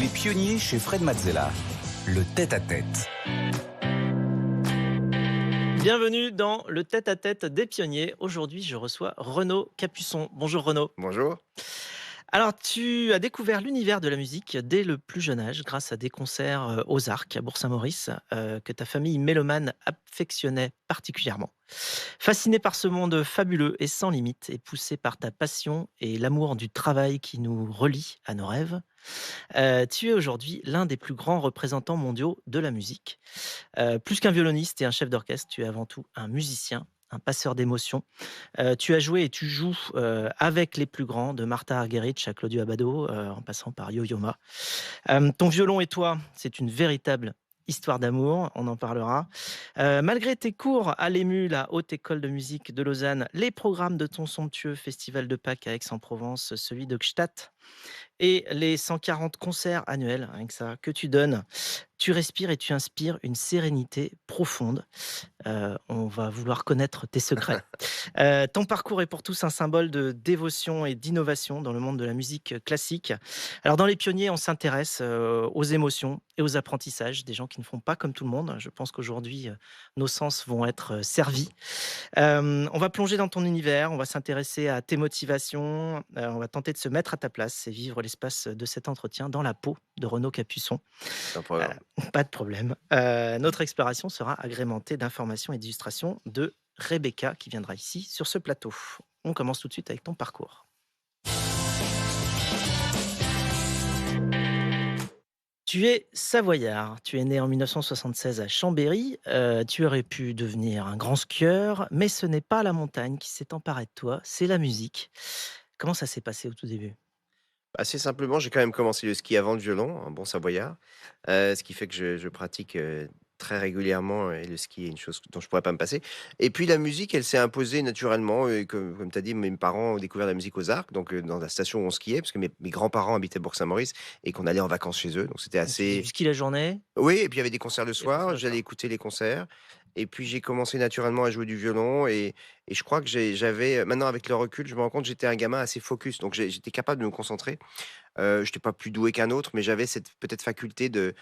Les pionniers chez Fred Mazzella. Le tête-à-tête. Bienvenue dans le tête-à-tête des pionniers. Aujourd'hui, je reçois Renaud Capuçon. Bonjour Renaud. Bonjour. Alors, tu as découvert l'univers de la musique dès le plus jeune âge grâce à des concerts aux Arcs à Bourg-Saint-Maurice que ta famille mélomane affectionnait particulièrement. Fasciné par ce monde fabuleux et sans limite et poussé par ta passion et l'amour du travail qui nous relie à nos rêves, tu es aujourd'hui l'un des plus grands représentants mondiaux de la musique. Plus qu'un violoniste et un chef d'orchestre, tu es avant tout un musicien, un passeur d'émotions. Tu as joué et tu joues avec les plus grands, de Martha Argerich à Claudio Abbado, en passant par Yo-Yo Ma. Ton violon et toi, c'est une véritable histoire d'amour, on en parlera. Malgré tes cours à l'EMU, la Haute École de musique de Lausanne, les programmes de ton somptueux Festival de Pâques à Aix-en-Provence, celui de Gstaad, et les 140 concerts annuels, rien que ça, que tu donnes, tu respires et tu inspires une sérénité profonde. On va vouloir connaître tes secrets. Ton parcours est pour tous un symbole de dévotion et d'innovation dans le monde de la musique classique. Alors dans Les Pionniers, on s'intéresse aux émotions et aux apprentissages des gens qui ne font pas comme tout le monde. Je pense qu'aujourd'hui, nos sens vont être servis. On va plonger dans ton univers, on va s'intéresser à tes motivations, on va tenter de se mettre à ta place et vivre l'espace de cet entretien dans la peau de Renaud Capuçon. Un programme. Pas de problème. Notre exploration sera agrémentée d'informations et d'illustrations de Rebecca qui viendra ici sur ce plateau. On commence tout de suite avec ton parcours. Tu es savoyard, tu es né en 1976 à Chambéry, tu aurais pu devenir un grand skieur, mais ce n'est pas la montagne qui s'est emparée de toi, c'est la musique. Comment ça s'est passé au tout début? Assez simplement, j'ai quand même commencé le ski avant le violon, un bon savoyard, ce qui fait que je pratique, très régulièrement et le ski est une chose dont je pourrais pas me passer et puis la musique, elle s'est imposée naturellement et comme tu as dit, mes parents ont découvert la musique aux Arcs, donc dans la station où on skiait parce que mes grands-parents habitaient Bourg-Saint-Maurice et qu'on allait en vacances chez eux, donc c'était Donc tu faisais du assez. ski la journée Oui et puis il y avait des concerts le et des concerts soir, le j'allais soir. écouter les concerts et puis j'ai commencé naturellement à jouer du violon et je crois que j'avais, maintenant avec le recul, je me rends compte que j'étais un gamin assez focus, donc j'étais capable de me concentrer. J'étais pas plus doué qu'un autre, mais j'avais cette peut-être faculté de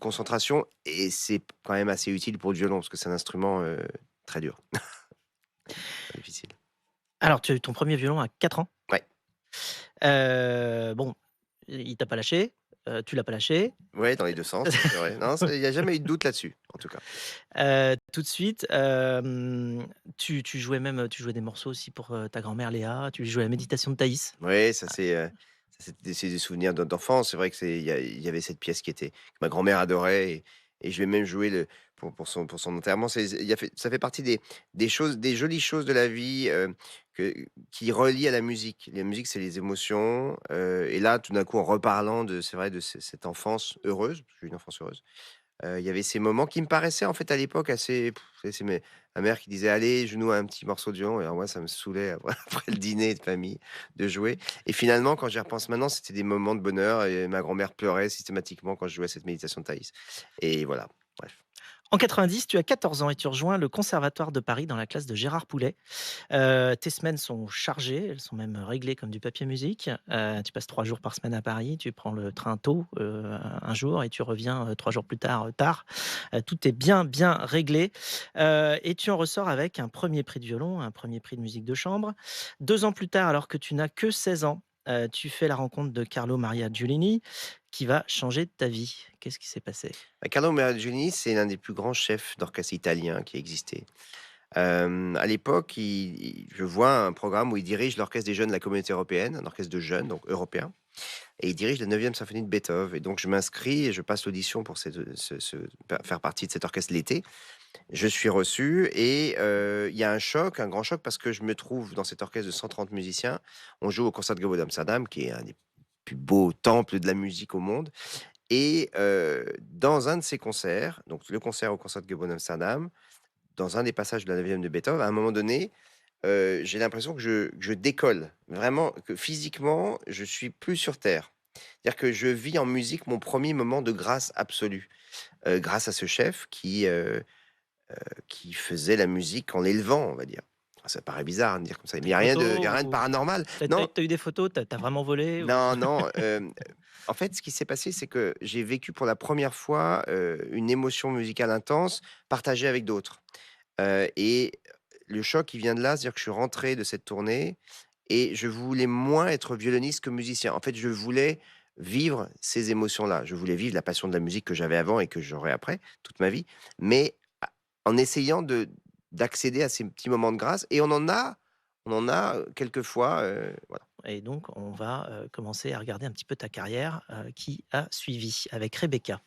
concentration et c'est quand même assez utile pour le violon parce que c'est un instrument, très dur, très difficile. Alors tu as eu ton premier violon à 4 ans. Ouais, Bon, il t'a pas lâché, tu l'as pas lâché. ouais, dans les 2 sens, c'est vrai. Non, il y a jamais eu de doute là-dessus, en tout cas. Tout de suite, tu jouais même, tu jouais des morceaux aussi pour, ta grand-mère Léa, tu jouais la méditation de Thaïs. Oui, c'est des souvenirs d'enfance. C'est vrai que il y avait cette pièce que ma grand-mère adorait et je vais même jouer pour son enterrement. Ça fait partie des choses, des jolies choses de la vie, que qui relient à la musique. La musique, c'est les émotions, et là, tout d'un coup, en reparlant c'est vrai, de cette enfance heureuse, parce que j'ai eu une enfance heureuse. Il y avait ces moments qui me paraissaient, en fait, à l'époque assez c'est ma mère qui disait: «Allez, joue-nous un petit morceau de violon» et alors moi, ça me saoulait après après le dîner de famille de jouer et finalement, quand j'y repense maintenant, c'était des moments de bonheur et ma grand-mère pleurait systématiquement quand je jouais cette méditation de Thaïs et voilà, bref. En 90, tu as 14 ans et tu rejoins le Conservatoire de Paris dans la classe de Gérard Poulet. Tes semaines sont chargées, elles sont même réglées comme du papier musique. Tu passes 3 jours par semaine à Paris, tu prends le train tôt, un jour et tu reviens, 3 jours plus tard, tard. Tout est bien, bien réglé, et tu en ressors avec un premier prix de violon, un premier prix de musique de chambre. 2 ans plus tard, alors que tu n'as que 16 ans, tu fais la rencontre de Carlo Maria Giulini qui va changer ta vie. Qu'est-ce qui s'est passé? Carlo Meraglioni, c'est l'un des plus grands chefs d'orchestre italiens qui existait. À l'époque, je vois un programme où il dirige l'orchestre des jeunes de la Communauté européenne, un orchestre de jeunes, donc européen. Et il dirige la 9e symphonie de Beethoven et donc je m'inscris et je passe l'audition pour faire partie de cet orchestre l'été. Je suis reçu et il y a un choc, un grand choc parce que je me trouve dans cet orchestre de 130 musiciens. On joue au Concertgebouw d'Amsterdam qui est un des plus beaux temples de la musique au monde et dans un de ces concerts, donc le concert au Concertgebouw d'Amsterdam, dans un des passages de la 9e de Beethoven, à un moment donné, j'ai l'impression que je décolle. Vraiment, que physiquement, je suis plus sur terre. C'est-à-dire que je vis en musique mon premier moment de grâce absolue, grâce à ce chef qui faisait la musique en l'élevant, on va dire. Ça paraît bizarre de dire comme ça, mais Tu des il y a photos rien de ou paranormal. tu Non, as eu des photos? Tu as vraiment volé ou? non, non, en fait, ce qui s'est passé, c'est que j'ai vécu pour la première fois, une émotion musicale intense partagée avec d'autres, et le choc, il vient de là, c'est-à-dire que je suis rentré de cette tournée et je voulais moins être violoniste que musicien. En fait, je voulais vivre ces émotions-là. Je voulais vivre la passion de la musique que j'avais avant et que j'aurai après, toute ma vie, mais a en essayant d'accéder à ces petits moments de grâce, et on en a, quelquefois, voilà. Et donc on va, commencer à regarder un petit peu ta carrière, qui a suivi avec Rebecca.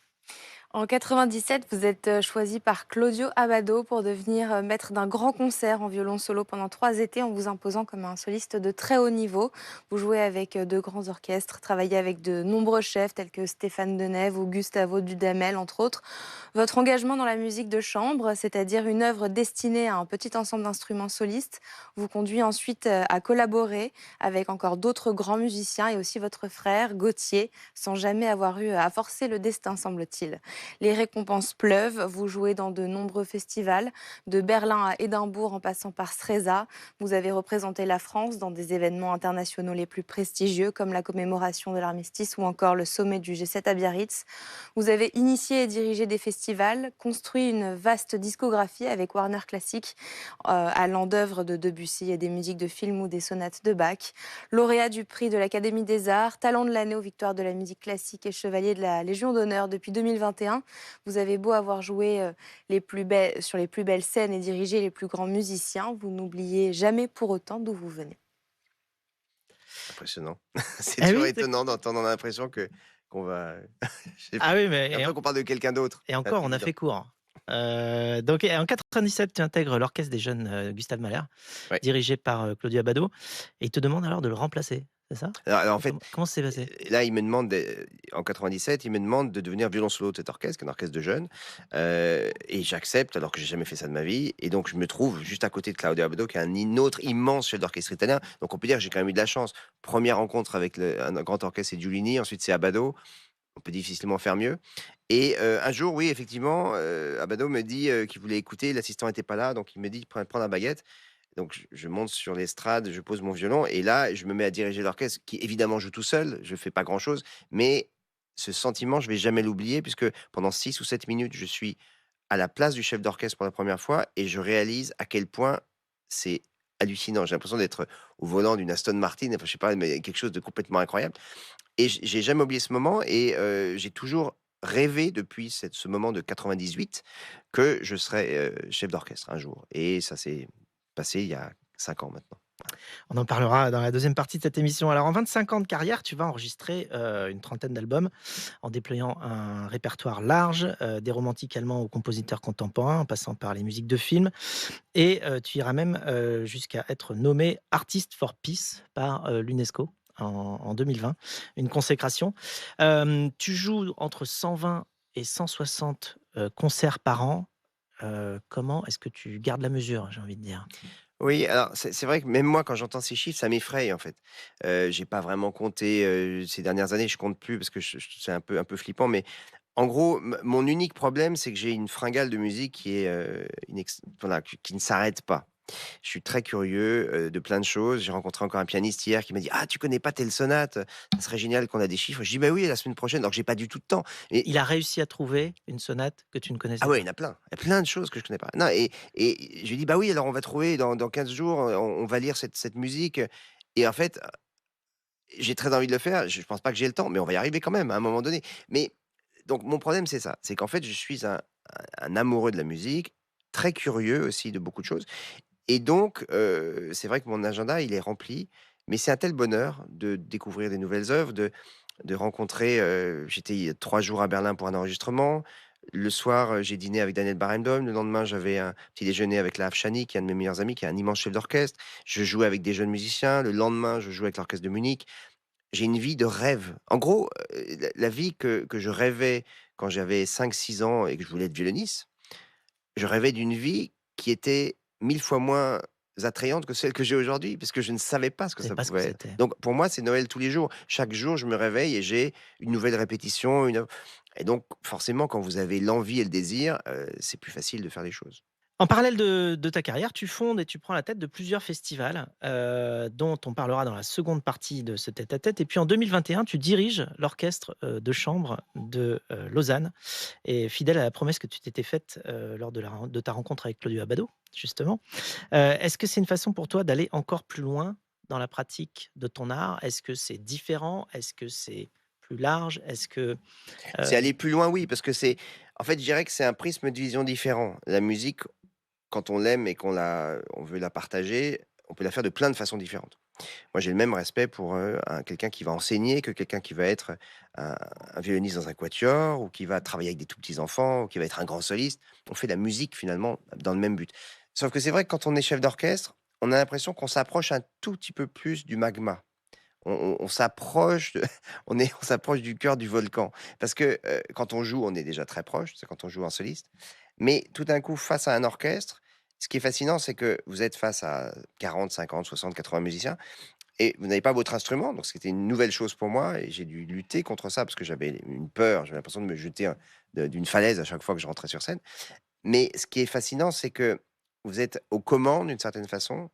En 97, vous êtes choisi par Claudio Abbado pour devenir maître d'un grand concert en violon solo pendant 3 étés en vous imposant comme un soliste de très haut niveau. Vous jouez avec de grands orchestres, travaillez avec de nombreux chefs tels que Stéphane Denève ou Gustavo Dudamel, entre autres. Votre engagement dans la musique de chambre, c'est-à-dire une œuvre destinée à un petit ensemble d'instruments solistes, vous conduit ensuite à collaborer avec encore d'autres grands musiciens et aussi votre frère Gauthier, sans jamais avoir eu à forcer le destin, semble-t-il. Les récompenses pleuvent. Vous jouez dans de nombreux festivals, de Berlin à Édimbourg en passant par Stresa. Vous avez représenté la France dans des événements internationaux les plus prestigieux comme la commémoration de l'armistice ou encore le sommet du G7 à Biarritz. Vous avez initié et dirigé des festivals, construit une vaste discographie avec Warner Classic, allant d'œuvres de Debussy et des musiques de films ou des sonates de Bach. Lauréat du prix de l'Académie des Arts, talent de l'année aux victoires de la musique classique et chevalier de la Légion d'honneur depuis 2021. Vous avez beau avoir joué sur les plus belles scènes et dirigé les plus grands musiciens, vous n'oubliez jamais pour autant d'où vous venez. Impressionnant. C'est Eh toujours oui, c'est étonnant d'entendre. On a l'impression que qu'on va j'ai ah oui, j'ai mais l'impression qu'on parle de quelqu'un d'autre. et C'est pas encore on a évident. fait court. Donc en 97, tu intègres l'orchestre des jeunes, Gustave Mahler, Ouais. dirigé par, Claudio Abbado, et il te demande alors de le remplacer, c'est ça? Alors en Et fait, comment ça s'est passé? là, il me demande en 97, il me demande de devenir violon solo de cet orchestre, qui est un orchestre de jeunes, et j'accepte alors que j'ai jamais fait ça de ma vie, et donc je me trouve juste à côté de Claudio Abbado, qui est un autre immense chef d'orchestre italien. Donc on peut dire que j'ai quand même eu de la chance. Première rencontre avec un grand orchestre, c'est Giulini, ensuite c'est Abbado. On peut difficilement faire mieux. Et un jour, oui, effectivement, Abbado me dit, qu'il voulait écouter. L'assistant était pas là, donc il me dit: «Prends la baguette». Donc je monte sur l'estrade, je pose mon violon et là, je me mets à diriger l'orchestre qui évidemment joue tout seul. Je fais pas grand-chose, mais ce sentiment, je vais jamais l'oublier puisque pendant 6 ou 7 minutes, je suis à la place du chef d'orchestre pour la première fois et je réalise à quel point c'est hallucinant. J'ai l'impression d'être au volant d'une Aston Martin, enfin je sais pas, mais quelque chose de complètement incroyable. Et j'ai jamais oublié ce moment et j'ai toujours rêvé depuis ce moment de 98 que je serais, chef d'orchestre un jour, et ça s'est passé il y a 5 ans maintenant. On en parlera dans la deuxième partie de cette émission. Alors en 25 ans de carrière, tu vas enregistrer, une trentaine d'albums en déployant un répertoire large, des romantiques allemands aux compositeurs contemporains, en passant par les musiques de films, et tu iras même, jusqu'à être nommé Artist for Peace par, l'UNESCO en 2020, une consécration. Tu joues entre 120 et 160, concerts par an. Comment est-ce que tu gardes la mesure, j'ai envie de dire? Oui, alors c'est vrai que même moi quand j'entends ces chiffres, ça m'effraie en fait. J'ai pas vraiment compté, ces dernières années, je compte plus parce que c'est un peu flippant, mais en gros, mon unique problème, c'est que j'ai une fringale de musique qui est, voilà, qui ne s'arrête pas. Je suis très curieux, de plein de choses. J'ai rencontré encore un pianiste hier qui m'a dit: «Ah, tu connais pas telle sonate? Ça serait génial qu'on a des chiffres». Je dis: «Bah oui, la semaine prochaine», alors que j'ai pas du tout de temps. Et Il a réussi à trouver une sonate que tu ne ah connaissais ouais, il y pas? en a plein. Il y a plein de choses que je connais pas. Non, et je lui dis: «Bah oui, alors on va trouver dans 15 jours, on va lire cette musique», et en fait, j'ai très envie de le faire. Je pense pas que j'ai le temps, mais on va y arriver quand même à un moment donné. Mais donc mon problème, c'est ça, c'est qu'en fait, je suis un amoureux de la musique, très curieux aussi de beaucoup de choses, et donc c'est vrai que mon agenda, il est rempli, mais c'est un tel bonheur de découvrir des nouvelles œuvres, de rencontrer, j'étais il y a 3 jours à Berlin pour un enregistrement. Le soir, j'ai dîné avec Daniel Barenboim. Le lendemain, j'avais un petit déjeuner avec Laaf Chani, qui est un de mes meilleurs amis, qui est un immense chef d'orchestre. Je jouais avec des jeunes musiciens. Le lendemain, je jouais avec l'orchestre de Munich. J'ai une vie de rêve. En gros, la vie que je rêvais quand j'avais 5 6 ans et que je voulais être violoniste, je rêvais d'une vie qui était 1000 fois moins attrayante que celle que j'ai aujourd'hui, parce que je ne savais pas ce Je que savais ça pas ce que pouvait être. c'était. Donc pour moi, c'est Noël tous les jours. Chaque jour, je me réveille et j'ai une nouvelle répétition, et donc forcément, quand vous avez l'envie et le désir, c'est plus facile de faire les choses. En parallèle de ta carrière, tu fondes et tu prends la tête de plusieurs festivals, dont on parlera dans la seconde partie de ce tête-à-tête. Et puis en 2021, tu diriges l'orchestre, de chambre de, Lausanne, et fidèle à la promesse que tu t'étais faite, lors de ta rencontre avec Claudio Abbado, justement. Est-ce que c'est une façon pour toi d'aller encore plus loin dans la pratique de ton art? Est-ce que c'est différent? Est-ce que c'est plus large? Est-ce que, C'est heu aller plus loin, oui, parce que en fait, je dirais que c'est un prisme de vision différent. La musique, quand on l'aime et on veut la partager, on peut la faire de plein de façons différentes. Moi, j'ai le même respect pour, quelqu'un qui va enseigner que quelqu'un qui va être un violoniste dans un quatuor ou qui va travailler avec des tout petits enfants ou qui va être un grand soliste. On fait de la musique finalement dans le même but. Sauf que c'est vrai que quand on est chef d'orchestre, on a l'impression qu'on s'approche un tout petit peu plus du magma. On s'approche de on s'approche du cœur du volcan. Parce que, quand on joue, on est déjà très proche, c'est quand on joue en soliste. Mais tout d'un coup, face à un orchestre, ce qui est fascinant, c'est que vous êtes face à 40, 50, 60, 80 musiciens et vous n'avez pas votre instrument, donc c'était une nouvelle chose pour moi et j'ai dû lutter contre ça parce que j'avais une peur, j'avais l'impression de me jeter d'une falaise à chaque fois que je rentrais sur scène. Mais ce qui est fascinant, c'est que vous êtes aux commandes, d'une certaine façon,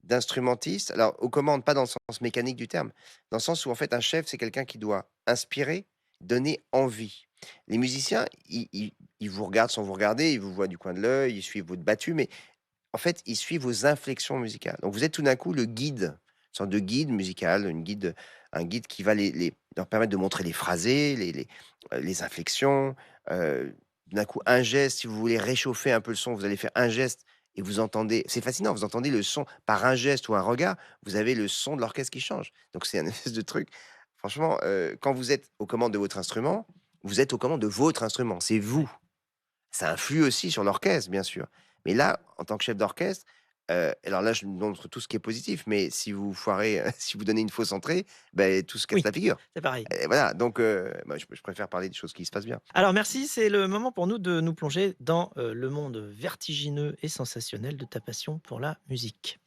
d'instrumentistes. Alors, aux commandes, pas dans le sens mécanique du terme, dans le sens où, en fait, un chef, c'est quelqu'un qui doit inspirer, donner envie. Les musiciens, ils vous regardent sans vous regarder, ils vous voient du coin de l'œil, ils suivent votre battu, mais en fait, ils suivent vos inflexions musicales. Donc, vous êtes tout d'un coup le guide, une sorte de guide musical, un guide qui va leur permettre de montrer les phrasés, les inflexions. D'un coup, un geste, si vous voulez réchauffer un peu le son, vous allez faire un geste et vous entendez. C'est fascinant, vous entendez le son par un geste ou un regard, vous avez le son de l'orchestre qui change. Donc, c'est un espèce de truc. Franchement, quand vous êtes aux commandes de votre instrument, vous êtes aux commandes de votre instrument. C'est Ouais. vous. Ça influe aussi sur l'orchestre, bien sûr. Mais là, en tant que chef d'orchestre, alors là, je montre tout ce qui est positif, mais si vous foirez, si vous donnez une fausse entrée, beh, tout se casse Oui, la figure c'est pareil. et voilà, donc moi, je préfère parler des choses qui se passent bien. Alors merci, c'est le moment pour nous de nous plonger dans, le monde vertigineux et sensationnel de ta passion pour la musique.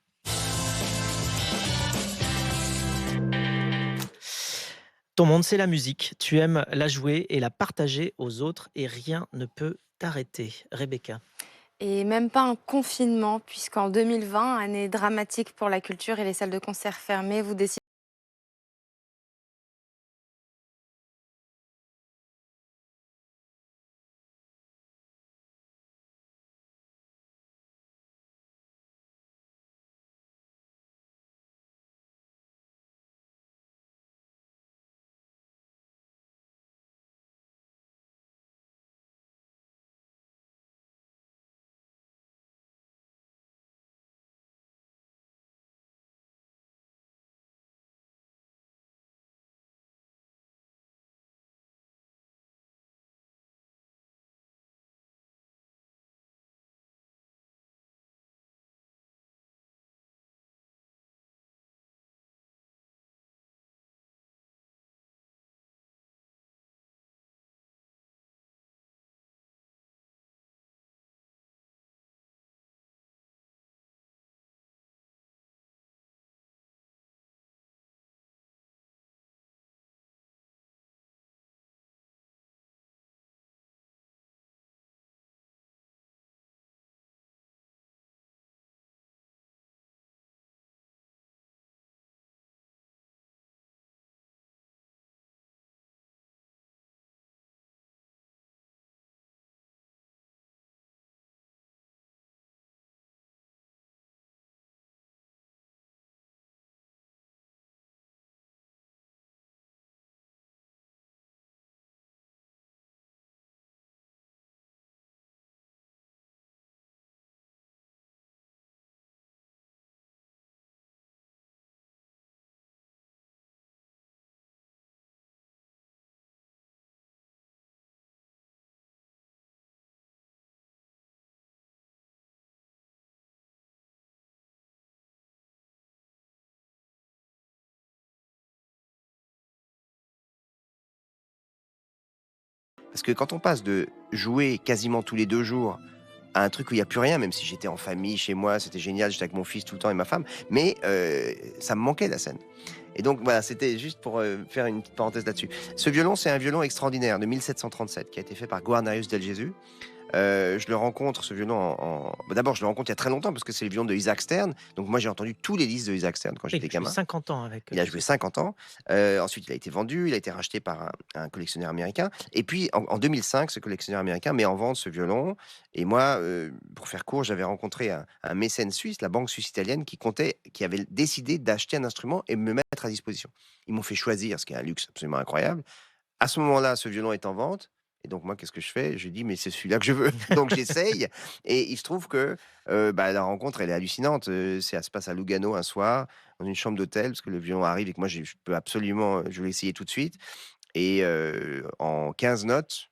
Ton monde, c'est la musique. Tu aimes la jouer et la partager aux autres et rien ne peut t'arrêter. Rebecca. Et même pas un confinement, puisqu'en 2020, année dramatique pour la culture et les salles de concert fermées, vous décidez Parce que quand on passe de jouer quasiment tous les 2 jours à un truc où il y a plus rien, même si j'étais en famille, chez moi, c'était génial, j'étais avec mon fils tout le temps et ma femme, mais ça me manquait la scène et donc voilà, c'était juste pour, faire une petite parenthèse là-dessus. Ce violon, c'est un violon extraordinaire de 1737 qui a été fait par Guarnerius del Gesù. Je le rencontre, ce violon, d'abord, je le rencontre il y a très longtemps parce que c'est le violon de Isaac Stern. Donc moi, j'ai entendu tous les disques de Isaac Stern quand Oui, j'étais tu as joué gamin. 50 ans avec Il a ce joué violon. 50 ans. Ensuite, il a été vendu, il a été racheté par un collectionneur américain. Et puis, en 2005, ce collectionneur américain met en vente ce violon. Et moi, pour faire court, j'avais rencontré un mécène suisse, la banque suisse italienne, qui avait décidé d'acheter un instrument et me mettre à disposition. Ils m'ont fait choisir, ce qui est un luxe absolument incroyable. À ce moment-là, ce violon est en vente. Et donc, moi, qu'est-ce que je fais? Je dis, mais c'est celui-là que je veux. Donc, j'essaye. Et il se trouve que la rencontre, elle est hallucinante. Ça se passe à Lugano un soir, dans une chambre d'hôtel, parce que le violon arrive et que moi, je peux absolument, je veux l'essayer tout de suite. Et en 15 notes,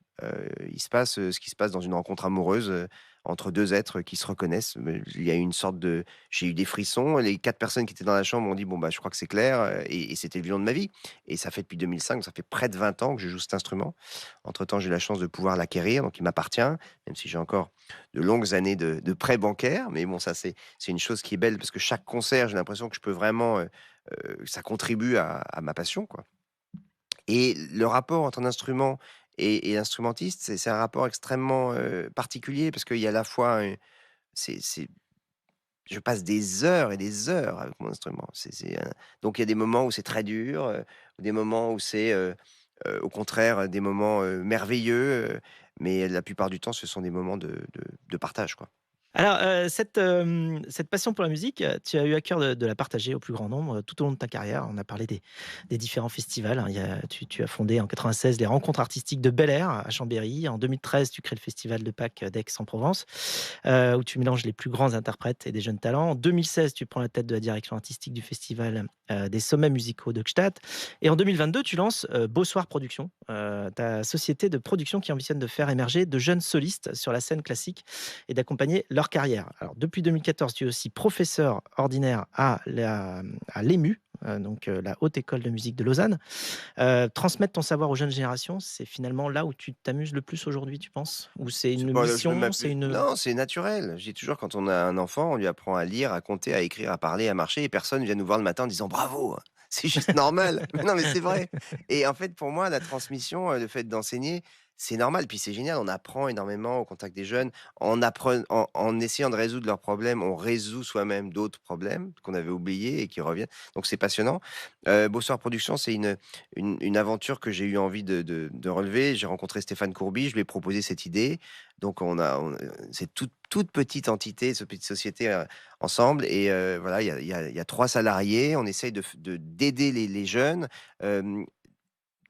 il se passe ce qui se passe dans une rencontre amoureuse entre deux êtres qui se reconnaissent. Il y a eu une sorte de. J'ai eu des frissons. Les 4 personnes qui étaient dans la chambre ont dit bon, bah, je crois que c'est clair. Et c'était le violon de ma vie. Et ça fait depuis 2005, donc ça fait près de 20 ans que je joue cet instrument. Entre-temps, j'ai eu la chance de pouvoir l'acquérir, donc il m'appartient, même si j'ai encore de longues années de prêts bancaires. Mais bon, ça, c'est une chose qui est belle parce que chaque concert, j'ai l'impression que je peux vraiment. Ça contribue à ma passion, quoi. Et le rapport entre un instrument et l'instrumentiste, c'est un rapport extrêmement, particulier parce qu'il y a à la fois, c'est je passe des heures et des heures avec mon instrument. Donc il y a des moments où c'est très dur, des moments où c'est, au contraire, des moments, merveilleux, mais la plupart du temps, ce sont des moments de partage, quoi. Alors, cette passion pour la musique, tu as eu à cœur de la partager au plus grand nombre, tout au long de ta carrière. On a parlé des différents festivals, hein. Tu as fondé en 96 les Rencontres artistiques de Bel Air à Chambéry. En 2013, tu crées le festival de Pâques d'Aix-en-Provence, où tu mélanges les plus grands interprètes et des jeunes talents. En 2016, tu prends la tête de la direction artistique du festival, des sommets musicaux de Gstaad. Et en 2022, tu lances, Beau Soir Productions, ta société de production qui ambitionne de faire émerger de jeunes solistes sur la scène classique et d'accompagner leur carrière. Alors, depuis 2014, tu es aussi professeur ordinaire à l'EMU, donc la Haute École de musique de Lausanne. Transmettre ton savoir aux jeunes générations, c'est finalement là où tu t'amuses le plus aujourd'hui, tu penses? Ou c'est C'est une pas je me mission, c'est m'appuie une... non, c'est naturel. Je dis toujours quand on a un enfant, on lui apprend à lire, à compter, à écrire, à parler, à marcher et personne vient nous voir le matin en disant: «Bravo, hein». C'est juste normal. Mais non, mais c'est vrai et en fait, pour moi, la transmission, le fait d'enseigner, c'est normal. Puis c'est génial, on apprend énormément au contact des jeunes. En essayant de résoudre leurs problèmes, on résout soi-même d'autres problèmes qu'on avait oubliés et qui reviennent. Donc c'est passionnant. Beau Soir Productions, c'est une aventure que j'ai eu envie de relever. J'ai rencontré Stéphane Courby, je lui ai proposé cette idée. Donc c'est toute petite entité, cette petite société, ensemble et voilà, il y a 3 salariés. On essaye d'aider les jeunes. Hem,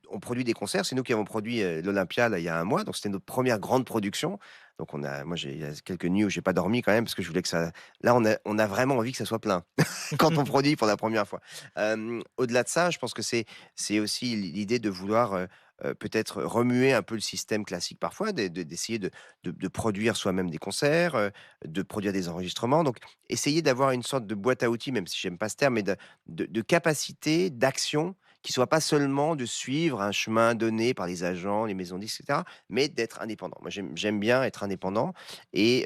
on produit des concerts. C'est nous qui avons produit, l'Olympia, là, il y a un mois, donc c'était notre première grande production. Donc il y a quelques nuits où j'ai pas dormi quand même parce que je voulais que ça là, on a vraiment envie que ça soit plein quand on produit pour la première fois. Au-delà de ça, je pense que c'est aussi l'idée de vouloir, peut-être remuer un peu le système classique parfois, d'essayer de produire soi-même des concerts, de produire des enregistrements. Donc essayer d'avoir une sorte de boîte à outils, même si j'aime pas ce terme, mais de capacité d'action qui soit pas seulement de suivre un chemin donné par les agents, les maisons de disques, et cetera, mais d'être indépendant. Moi, j'aime bien être indépendant et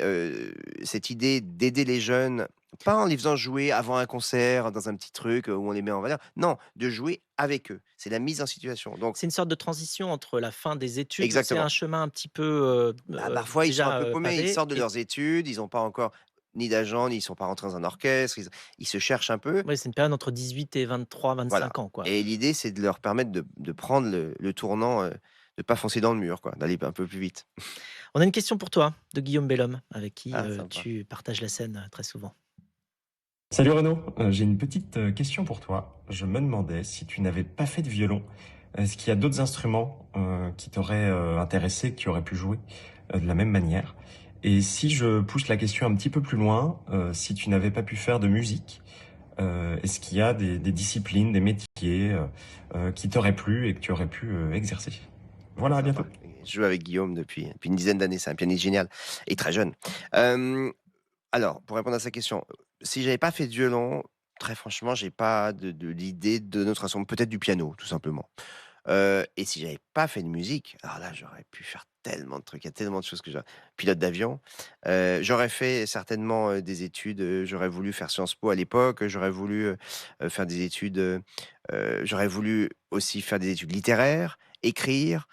cette idée d'aider les jeunes, pas en les faisant jouer avant un concert dans un petit truc, où on les met en valeur. Non, de jouer avec eux. C'est la mise en situation. Donc C'est une sorte de transition entre la fin des études, c'est un exactement. chemin un petit peu, Bah, parfois, ils sont un déjà, peu paumés, ils pavé sortent de et leurs études, ils ont pas encore ni d'agent, ni ils sont pas rentrés dans un orchestre, ils se cherchent un peu. ouais, c'est une période entre 18 et 23-25 Voilà ans, quoi. et l'idée, c'est de leur permettre de prendre le tournant, de pas foncer dans le mur quoi, d'aller un peu plus vite. On a une question pour toi, de Guillaume Bellhomme, avec qui, Ah sympa. tu partages la scène, très souvent. Salut Renaud, j'ai une petite question pour toi. Je me demandais si tu n'avais pas fait de violon, est-ce qu'il y a d'autres instruments qui t'auraient intéressé, que tu aurais pu jouer de la même manière? Et si je pousse la question un petit peu plus loin, si tu n'avais pas pu faire de musique, est-ce qu'il y a des disciplines, des métiers qui t'auraient plu et que tu aurais pu exercer? Voilà, à bientôt. Sympa. Je joue avec Guillaume depuis une dizaine d'années, c'est un pianiste génial et très jeune. Hem, alors pour répondre à sa question, si j'avais pas fait de violon, très franchement, j'ai pas d'idée de notre instrument, peut-être du piano, tout simplement. Et si j'avais pas fait de musique, alors là, j'aurais pu faire tellement de trucs. Il y a tellement de choses que pilote d'avion. J'aurais fait certainement, des études, j'aurais voulu faire Sciences Po à l'époque, j'aurais voulu, faire des études, j'aurais voulu aussi faire des études littéraires, écrire.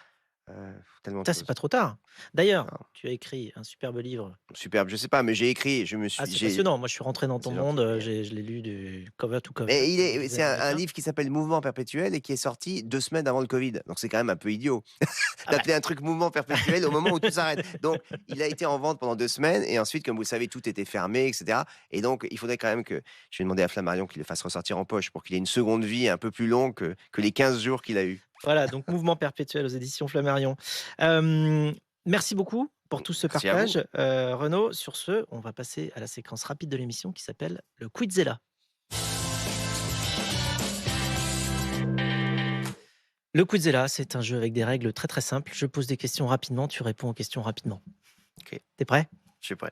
Tellement de Ça, c'est choses. pas trop tard. D'ailleurs, Non, tu as écrit un superbe livre. superbe, je sais pas, mais j'ai écrit, Ah, c'est j'ai passionnant. Moi, je suis rentré dans ton c'est monde, gentil, mais je l'ai lu du cover to cover, mais comme on c'est disait un américain. livre qui s'appelle Mouvement perpétuel et qui est sorti 2 semaines avant le covid, donc c'est quand même un peu idiot Ah bah, d'appeler un truc Mouvement perpétuel au moment où tout s'arrête. Donc il a été en vente pendant 2 semaines et ensuite, comme vous le savez, tout était fermé et cetera et donc il faudrait quand même que je vais demander à Flammarion qu'il le fasse ressortir en poche pour qu'il ait une seconde vie un peu plus longue que les 15 jours qu'il a eus. voilà, donc Mouvement perpétuel aux éditions Flammarion. Hem, Merci beaucoup pour tout ce Merci à vous. partage, Renaud. Sur ce, on va passer à la séquence rapide de l'émission qui s'appelle le Quizella. Le Quizella, c'est un jeu avec des règles très, très simples. Je pose des questions rapidement, tu réponds aux questions rapidement. OK, Tu prêt? je suis prêt.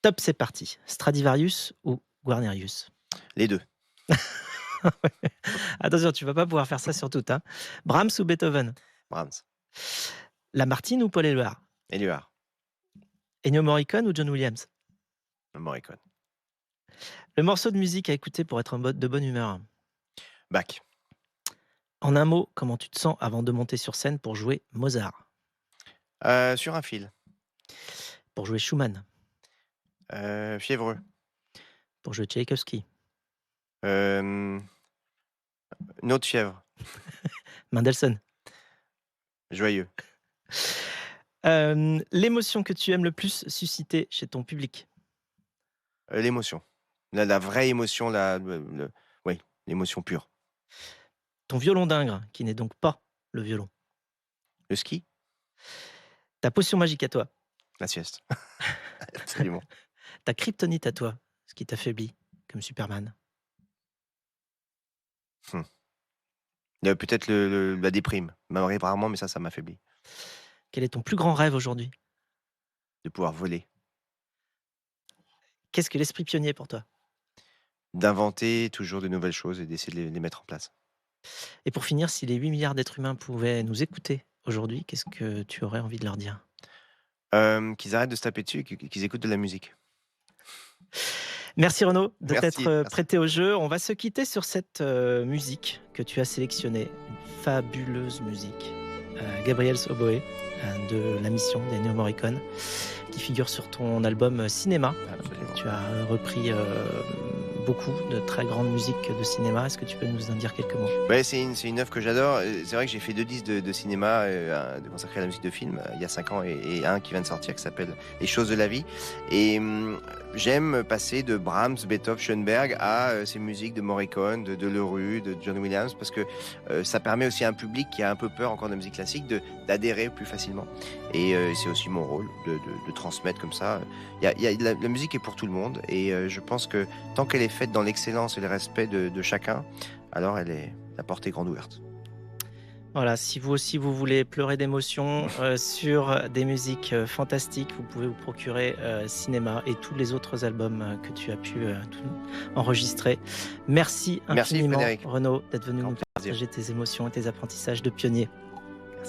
Top, c'est parti. Stradivarius ou Guarnerius? Les 2. Attention, tu vas pas pouvoir faire ça sur toutes, hein. Brahms ou Beethoven? Brahms, Lamartine ou Paul Éluard? Éluard, Ennio Morricone ou John Williams? Morricone, Le morceau de musique à écouter pour être de bonne humeur. Bach, En un mot, comment tu te sens avant de monter sur scène pour jouer Mozart? sur un fil, Pour jouer Schumann? fiévreux, Pour jouer Tchaïkovski? hem, une autre fièvre, Mendelssohn? joyeux, L'émotion que tu aimes le plus susciter chez ton public? l'émotion. La vraie émotion, le oui, l'émotion pure. Ton violon d'Ingres, qui n'est donc pas le violon. Le ski, Ta potion magique à toi. la sieste. Absolument. Ta kryptonite à toi, ce qui t'affaiblit, comme Superman. Mmh. Peut-être la déprime. M'arrive rarement, mais ça m'affaiblit. Quel est ton plus grand rêve aujourd'hui? De pouvoir voler, Qu'est-ce que l'esprit pionnier pour toi? d'inventer toujours de nouvelles choses et d'essayer de les mettre en place. Et pour finir, si les 8 milliards d'êtres humains pouvaient nous écouter aujourd'hui, qu'est-ce que tu aurais envie de leur dire? Qu'ils arrêtent de se taper dessus et qu'ils écoutent de la musique. Merci Renaud de Merci, t'être merci. prêté au jeu. On va se quitter sur cette musique que tu as sélectionnée, une fabuleuse musique, Gabriel's Oboe, de la mission d'Ennio Morricone, qui figure sur ton album Cinéma. Absolument. Tu as repris beaucoup de très grandes musiques de cinéma. Est-ce que tu peux nous en dire quelques mots? Ouais, c'est une œuvre que j'adore. C'est vrai que j'ai fait 2 disques de cinéma, consacrés à la musique de film, il y a 5 ans et un qui vient de sortir qui s'appelle Les choses de la vie et j'aime passer de Brahms, Beethoven, Schoenberg à, ces musiques de Morricone, de Leroux, de John Williams parce que, ça permet aussi à un public qui a un peu peur encore de la musique classique d'adhérer plus facilement et c'est aussi mon rôle de transmettre comme ça. Il y a la musique est pour tout le monde et je pense que tant qu'elle est faite dans l'excellence et le respect de chacun, alors la porte est grande ouverte. Voilà, si vous aussi vous voulez pleurer d'émotion sur des musiques fantastiques, vous pouvez vous procurer Cinéma et tous les autres albums que tu as pu enregistrer. Merci Merci infiniment Frédéric. Renaud d'être venu Grand nous plaisir. partager tes émotions et tes apprentissages de pionnier.